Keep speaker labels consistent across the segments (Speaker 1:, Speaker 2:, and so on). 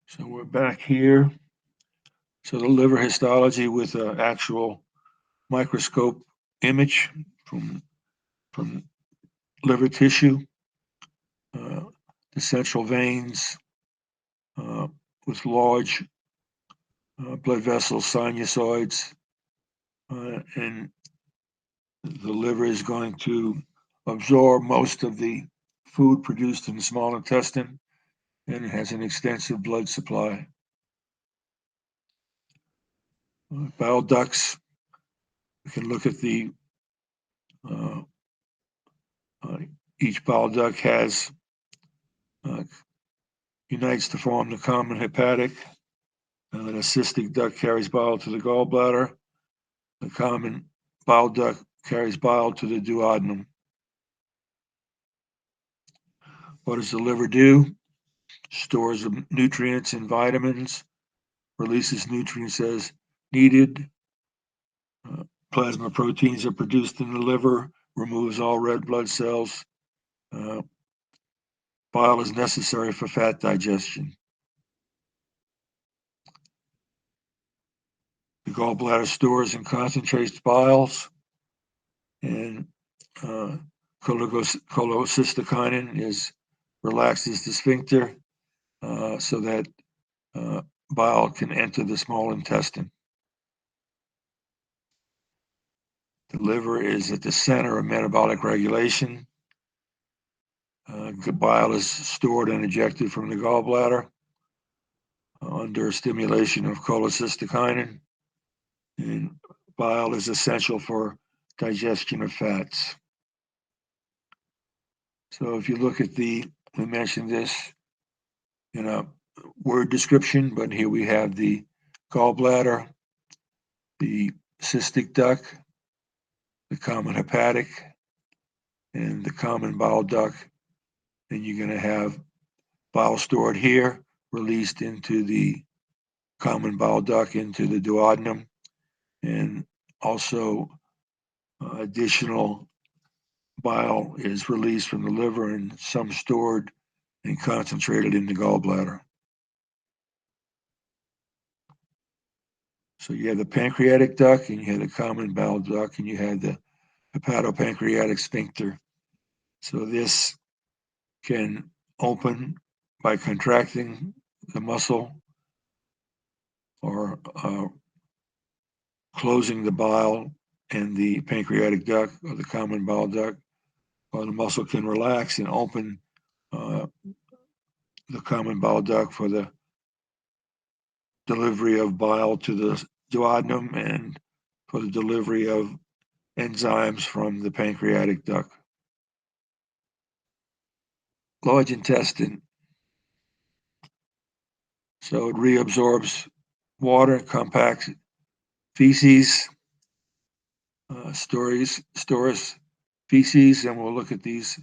Speaker 1: So we're back here. So the liver histology with an actual microscope image from from liver tissue, uh, the central veins uh, with large blood vessels, sinusoids, and the liver is going to absorb most of the food produced in the small intestine, and it has an extensive blood supply. Bile ducts, we can look at the uh, uh, each bile duct has uh, unites to form the common hepatic. The cystic duct carries bile to the gallbladder. The common bile duct carries bile to the duodenum. What does the liver do? Stores nutrients and vitamins, releases nutrients as needed. Uh, Plasma proteins are produced in the liver, removes all red blood cells. Uh, Bile is necessary for fat digestion. The gallbladder stores and concentrates biles, and uh, cholecystokinin relaxes the sphincter so that uh, bile can enter the small intestine. The liver is at the center of metabolic regulation. Bile is stored and ejected from the gallbladder under stimulation of cholecystokinin, and bile is essential for digestion of fats. So if you look at we mentioned this in a word description, but here we have the gallbladder, the cystic duct, the common hepatic, and the common bile duct. And you're going to have bile stored here, released into the common bile duct, into the duodenum, and also additional bile is released from the liver and some stored and concentrated in the gallbladder. So you have the pancreatic duct, and you have the common bile duct, and you have the hepatopancreatic sphincter. So this can open by contracting the muscle or closing the bile in the pancreatic duct or the common bile duct, or the muscle can relax and open uh, the common bile duct for the delivery of bile to the duodenum and for the delivery of enzymes from the pancreatic duct. Large intestine, so it reabsorbs water, compacts feces, stores feces, and we'll look at these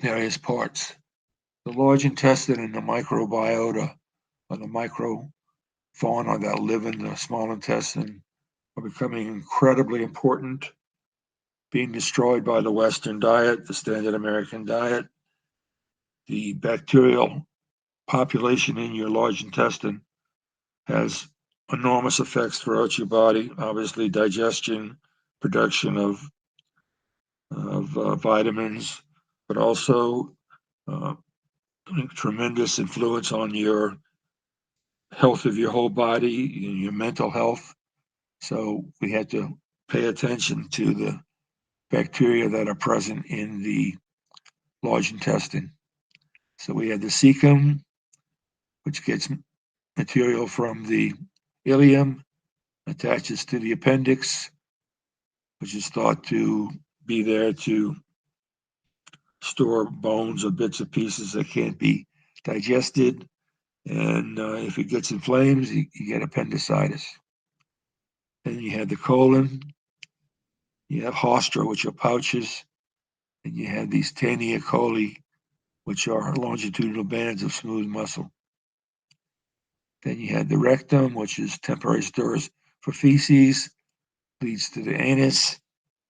Speaker 1: various parts. The large intestine and the microbiota, or the microfauna that live in the small intestine, are becoming incredibly important, being destroyed by the Western diet, the standard American diet. The bacterial population in your large intestine has enormous effects throughout your body. Obviously, digestion, production of vitamins, but also uh, tremendous influence on your health of your whole body and your mental health. So we had to pay attention to the bacteria that are present in the large intestine. So we had the cecum, which gets material from the ileum, attaches to the appendix, which is thought to be there to store bones or bits of pieces that can't be digested. And if it gets inflamed, you get appendicitis. Then you have the colon, you have haustra, which are pouches, and you have these tania coli, which are longitudinal bands of smooth muscle. Then you have the rectum, which is temporary stores for feces, leads to the anus,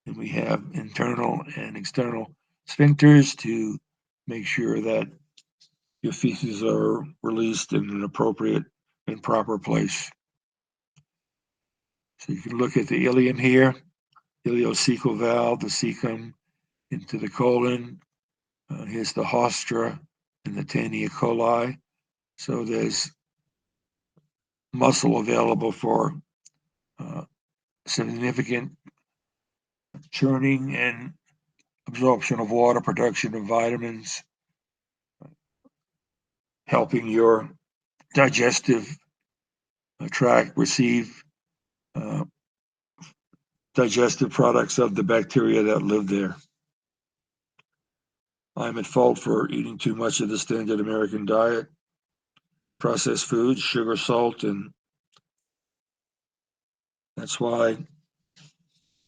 Speaker 1: and we have internal and external sphincters to make sure that your feces are released in an appropriate and proper place. So you can look at the ileum here, ileocecal valve, the cecum into the colon. Here's the haustra and the Taenia coli. So there's muscle available for significant churning and absorption of water, production of vitamins, helping your digestive tract receive digestive products of the bacteria that live there. I'm at fault for eating too much of the standard American diet, processed foods, sugar, salt, and that's why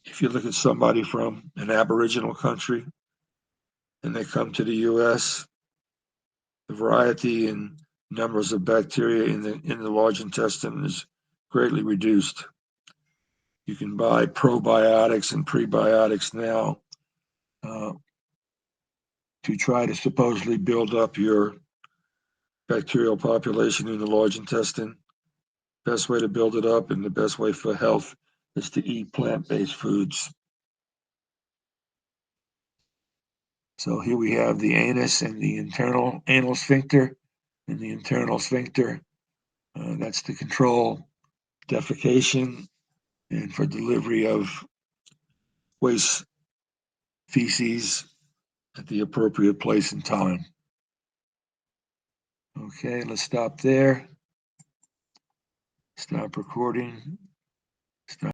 Speaker 1: if you look at somebody from an Aboriginal country and they come to the US, the variety and numbers of bacteria in the large intestine is greatly reduced. You can buy probiotics and prebiotics now to try to supposedly build up your bacterial population in the large intestine. Best way to build it up and the best way for health is to eat plant-based foods. So here we have the anus and the internal anal sphincter. And the internal sphincter, that's to control defecation and for delivery of waste feces at the appropriate place and time. Okay, let's stop there. Stop recording. Stop.